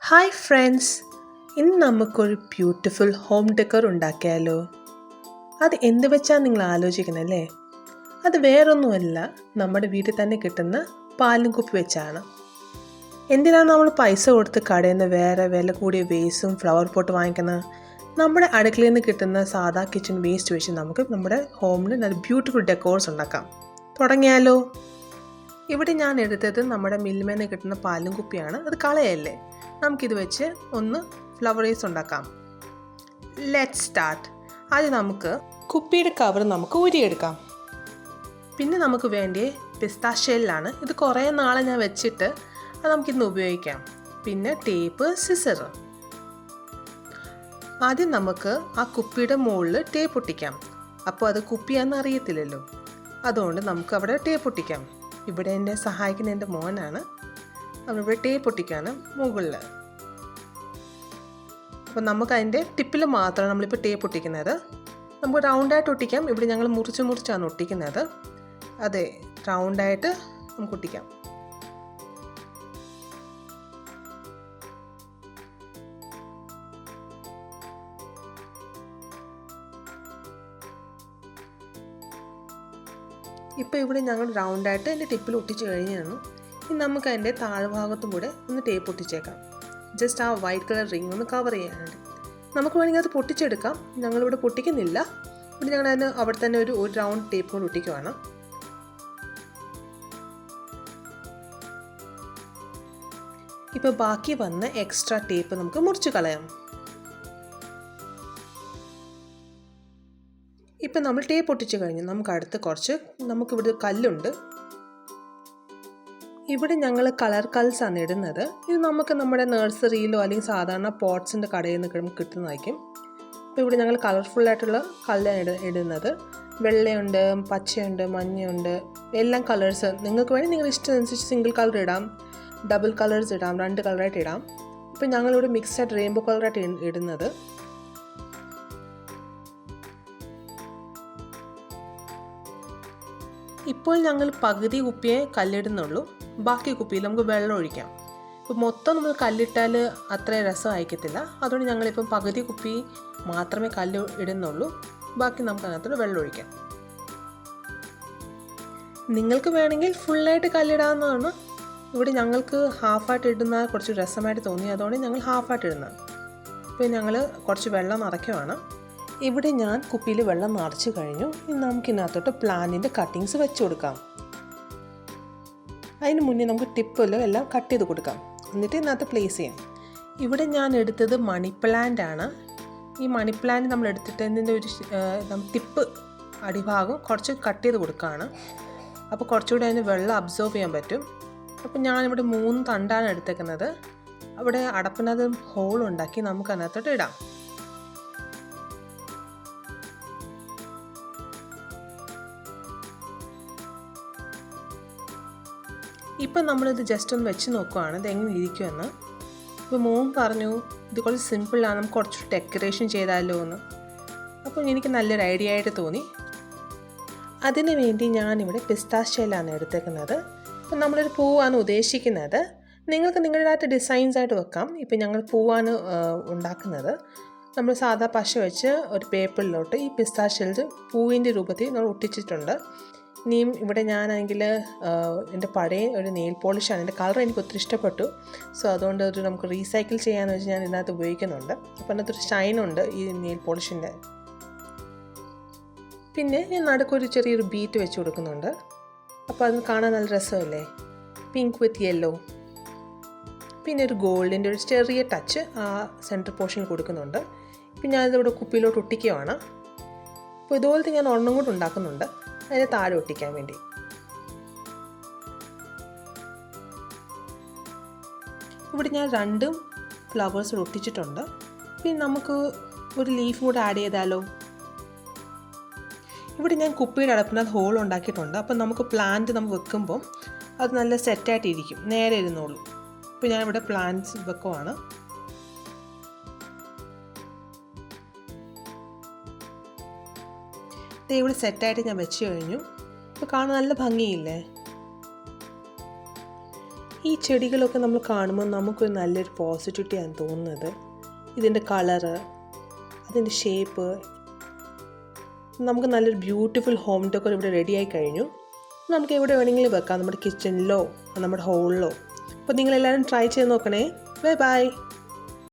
Hi friends, ഇന്ന് നമുക്കൊരു beautiful home decker ഉണ്ടാക്കിയാലോ? അത് എന്ത് വെച്ചാൽ നിങ്ങൾ ആലോചിക്കുന്നല്ലേ? അത് വേറൊന്നുമല്ല, നമ്മുടെ വീട്ടിൽ തന്നെ കിട്ടുന്ന പാലും കുപ്പി വെച്ചാണ്. എന്തിനാണ് നമ്മൾ പൈസ കൊടുത്ത് കടയിൽ നിന്ന് വേറെ വില കൂടിയ വേസ്റ്റും ഫ്ലവർ പോട്ട് വാങ്ങിക്കുന്നത്? നമ്മുടെ അടുക്കളയിൽ നിന്ന് കിട്ടുന്ന സാധാ കിച്ചൺ വേസ്റ്റ് വെച്ച് നമുക്ക് നമ്മുടെ ഹോമിൽ നല്ല ബ്യൂട്ടിഫുൾ ഡെക്കോർസ് ഉണ്ടാക്കാം. തുടങ്ങിയാലോ? ഇവിടെ ഞാൻ എടുത്തത് നമ്മുടെ മിൽമേന്ന് കിട്ടുന്ന പാലും കുപ്പിയാണ്. അത് കളയല്ലേ, നമുക്കിത് വെച്ച് ഒന്ന് ഫ്ലവറേസ് ഉണ്ടാക്കാം. Let's start. ആദ്യം നമുക്ക് കുപ്പിയുടെ കവർ നമുക്ക് ഊരിയെടുക്കാം. പിന്നെ നമുക്ക് വേണ്ടിയ പിസ്താഷ്യയിലാണ്. ഇത് കുറേ നാളെ ഞാൻ വെച്ചിട്ട് അത് നമുക്കിന്ന് ഉപയോഗിക്കാം. പിന്നെ ടേപ്പ്, സിസർ. ആദ്യം നമുക്ക് ആ കുപ്പിയുടെ മുകളിൽ ടേപ്പ് ഒട്ടിക്കാം. അപ്പോൾ അത് കുപ്പിയാണെന്ന് അറിയത്തില്ലല്ലോ, അതുകൊണ്ട് നമുക്ക് അവിടെ ടേപ്പ് ഒട്ടിക്കാം. ഇവിടെ എന്നെ സഹായിക്കുന്ന എൻ്റെ മോനാണ്. നമ്മളിവിടെ ടേപ്പ് ഒട്ടിക്കാണ് മുകളിൽ. അപ്പോൾ നമുക്ക് അതിൻ്റെ ടിപ്പിൽ മാത്രമാണ് നമ്മളിപ്പോൾ ടേപ്പ് ഒട്ടിക്കുന്നത്. നമുക്ക് റൗണ്ടായിട്ട് ഒട്ടിക്കാം. ഇവിടെ ഞങ്ങൾ മുറിച്ചാണ് ഒട്ടിക്കുന്നത്. അതെ, റൗണ്ടായിട്ട് നമുക്ക് ഒട്ടിക്കാം. ഇപ്പോൾ ഇവിടെ ഞങ്ങൾ റൗണ്ടായിട്ട് അതിൻ്റെ ടിപ്പിൽ ഒട്ടിച്ച് കഴിഞ്ഞാണ്. ഇനി നമുക്ക് അതിൻ്റെ താഴ്ഭാഗത്തും കൂടെ ഒന്ന് ടേപ്പ് ഒട്ടിച്ചേക്കാം. ജസ്റ്റ് ആ വൈറ്റ് കളർ റിങ് ഒന്ന് കവർ ചെയ്യാനായിട്ട്. നമുക്ക് വേണമെങ്കിൽ അത് പൊട്ടിച്ചെടുക്കാം. ഞങ്ങളിവിടെ പൊട്ടിക്കുന്നില്ല. ഇവിടെ ഞങ്ങൾ അതിന് അവിടെ തന്നെ ഒരു റൗണ്ട് ടേപ്പ് കൊണ്ട് ഒട്ടിക്കുവാണ്. ഇപ്പോൾ ബാക്കി വന്ന എക്സ്ട്രാ ടേപ്പ് നമുക്ക് മുറിച്ച് കളയാം. ഇപ്പം നമ്മൾ ടേപ്പ് ഒട്ടിച്ച് കഴിഞ്ഞു. നമുക്ക് അടുത്ത് നമുക്കിവിടെ കല്ലുണ്ട്. ഇവിടെ ഞങ്ങൾ കളർ കൽസാണ് ഇടുന്നത്. ഇത് നമുക്ക് നമ്മുടെ നഴ്സറിയിലോ അല്ലെങ്കിൽ സാധാരണ പോട്ട്സിൻ്റെ കടയിൽ നിന്ന് കിട്ടുന്നതായിരിക്കും. അപ്പോൾ ഇവിടെ ഞങ്ങൾ കളർഫുള്ളായിട്ടുള്ള കല്ലാണ് ഇടുന്നത്. വെള്ളയുണ്ട്, പച്ചയുണ്ട്, മഞ്ഞയുണ്ട്, എല്ലാം കളേഴ്സ് നിങ്ങൾക്ക് വേണമെങ്കിൽ നിങ്ങളുടെ ഇഷ്ടമനുസരിച്ച് സിംഗിൾ കളർ ഇടാം, ഡബിൾ കളേഴ്സ് ഇടാം, 2 കളറായിട്ട് ഇടാം. ഇപ്പോൾ ഞങ്ങളിവിടെ മിക്സ്ഡ് റെയിൻബോ കളറായിട്ട് ഇടുന്നത്. ഇപ്പോൾ ഞങ്ങൾ പകുതി കുപ്പിയെ കല്ലിടുന്നുള്ളൂ. ബാക്കി കുപ്പിയിൽ നമുക്ക് വെള്ളം ഒഴിക്കാം. ഇപ്പോൾ മൊത്തം നമ്മൾ കല്ലിട്ടാൽ അത്ര രസമായിരിക്കത്തില്ല. അതുകൊണ്ട് ഞങ്ങളിപ്പം പകുതി കുപ്പി മാത്രമേ കല്ല് ഇടുന്നുള്ളൂ. ബാക്കി നമുക്ക് അതിനകത്തോട് വെള്ളം ഒഴിക്കാം. നിങ്ങൾക്ക് വേണമെങ്കിൽ ഫുള്ളായിട്ട് കല്ലിടാവുന്നതാണ്. ഇവിടെ ഞങ്ങൾക്ക് ഹാഫായിട്ട് ഇടുന്ന കുറച്ച് രസമായിട്ട് തോന്നി, അതുകൊണ്ട് ഞങ്ങൾ ഹാഫായിട്ട് ഇടുന്നത്. ഇപ്പോൾ ഞങ്ങൾ കുറച്ച് വെള്ളം നിറയ്ക്കുവാണ്. ഇവിടെ ഞാൻ കുപ്പിയിൽ വെള്ളം നിറച്ച് കഴിഞ്ഞു. ഇനി നമുക്കിതിനകത്തോട്ട് പ്ലാന്റിൻ്റെ കട്ടിങ്സ് വെച്ച് കൊടുക്കാം. അതിന് മുന്നേ നമുക്ക് ടിപ്പിൽ എല്ലാം കട്ട് ചെയ്ത് കൊടുക്കാം, എന്നിട്ട് ഇതിനകത്ത് പ്ലേസ് ചെയ്യാം. ഇവിടെ ഞാൻ എടുത്തത് മണി പ്ലാന്റ് ആണ്. ഈ മണി പ്ലാന്റ് നമ്മൾ എടുത്തിട്ട് ഇതിൻ്റെ ഒരു ടിപ്പ് അടിഭാഗം കുറച്ച് കട്ട് ചെയ്ത് കൊടുക്കുകയാണ്. അപ്പോൾ കുറച്ചുകൂടി അതിന് വെള്ളം അബ്സോർബ് ചെയ്യാൻ പറ്റും. അപ്പോൾ ഞാനിവിടെ 3 തണ്ടാണ് എടുത്തേക്കുന്നത്. അവിടെ അടപ്പിനകത്ത് ഹോൾ ഉണ്ടാക്കി നമുക്ക് അതിനകത്തോട്ട് ഇടാം. ഇപ്പം നമ്മളിത് ജസ്റ്റ് ഒന്ന് വെച്ച് നോക്കുകയാണ് ഇത് എങ്ങനെ ഇരിക്കുമെന്ന്. ഇപ്പോൾ മോൻ പറഞ്ഞു ഇത് കുറച്ച് സിമ്പിളാണ്, നമുക്ക് കുറച്ച് ഡെക്കറേഷൻ ചെയ്താലോ എന്ന്. അപ്പോൾ എനിക്ക് നല്ലൊരു ഐഡിയ ആയിട്ട് തോന്നി. അതിന് വേണ്ടി ഞാനിവിടെ പിസ്താഷ്യയിലാണ് എടുത്തേക്കുന്നത്. അപ്പോൾ നമ്മളൊരു പൂവാണ് ഉദ്ദേശിക്കുന്നത്. നിങ്ങൾക്ക് നിങ്ങളുടേതായിട്ട് ഡിസൈൻസ് ആയിട്ട് വെക്കാം. ഇപ്പോൾ ഞങ്ങൾ പൂവാണ് ഉണ്ടാക്കുന്നത്. നമ്മൾ സാധാ പശ വെച്ച് ഒരു പേപ്പറിലോട്ട് ഈ പിസ്താഷ്യയിൽ പൂവിൻ്റെ രൂപത്തിൽ നമ്മൾ ഒട്ടിച്ചിട്ടുണ്ട്. ഇനിയും ഇവിടെ ഞാനാണെങ്കിൽ എൻ്റെ പഴയ ഒരു നെയിൽ പോളിഷാണ്. എൻ്റെ കളർ എനിക്ക് ഒത്തിരി ഇഷ്ടപ്പെട്ടു. സോ അതുകൊണ്ട് നമുക്ക് റീസൈക്കിൾ ചെയ്യാമെന്ന് വെച്ച് ഞാൻ ഇതിനകത്ത് ഉപയോഗിക്കുന്നുണ്ട്. അപ്പോൾ അതിനകത്തൊരു ഷൈനുണ്ട് ഈ നെയിൽ പോളിഷിൻ്റെ. പിന്നെ ഞാൻ നടുക്കൊരു ചെറിയൊരു ബീറ്റ് വെച്ച് കൊടുക്കുന്നുണ്ട്. അപ്പോൾ അത് കാണാൻ നല്ല രസമല്ലേ, പിങ്ക് വിത്ത് യെല്ലോ. പിന്നെ ഒരു ഗോൾഡിൻ്റെ ഒരു ചെറിയ ടച്ച് ആ സെൻറ്റർ പോർഷനിൽ കൊടുക്കുന്നുണ്ട്. പിന്നെ ഞാനിതിവിടെ കുപ്പിയിലോട്ട് ഒട്ടിക്കുകയാണ്. അപ്പോൾ ഇതുപോലത്തെ ഞാൻ ഒരെണ്ണം കൂടെ ഉണ്ടാക്കുന്നുണ്ട്, അതിനെ താഴെ ഒട്ടിക്കാൻ വേണ്ടി. ഇവിടെ ഞാൻ 2 ഫ്ലവേഴ്സ് ഒട്ടിച്ചിട്ടുണ്ട്. പിന്നെ നമുക്ക് ഒരു ലീഫ് കൂടെ ആഡ് ചെയ്താലോ? ഇവിടെ ഞാൻ കുപ്പിയുടെ അടപ്പിനകത്ത് ഹോൾ ഉണ്ടാക്കിയിട്ടുണ്ട്. അപ്പം നമുക്ക് പ്ലാന്റ് നമ്മൾ വെക്കുമ്പം അത് നല്ല സെറ്റായിട്ടിരിക്കും, നേരെ ഇരുന്നോളൂ. ഇപ്പോൾ ഞാനിവിടെ പ്ലാന്റ്സ് വെക്കുവാണ്. ഇവിടെ സെറ്റായിട്ട് ഞാൻ വെച്ച് കഴിഞ്ഞു. ഇപ്പോൾ കാണാൻ നല്ല ഭംഗിയില്ലേ? ഈ ചെടികളൊക്കെ നമ്മൾ കാണുമ്പോൾ നമുക്കൊരു നല്ലൊരു പോസിറ്റിവിറ്റിയാണ് തോന്നുന്നത്. ഇതിൻ്റെ കളറ്, അതിൻ്റെ ഷേപ്പ്, നമുക്ക് നല്ലൊരു ബ്യൂട്ടിഫുൾ ഹോം ഡെക്കോർ ഇവിടെ റെഡിയായി കഴിഞ്ഞു. നമുക്ക് എവിടെ വേണമെങ്കിലും വെക്കാം, നമ്മുടെ കിച്ചണിലോ നമ്മുടെ ഹോളിലോ. അപ്പോൾ നിങ്ങളെല്ലാവരും ട്രൈ ചെയ്ത് നോക്കണേ. Bye bye.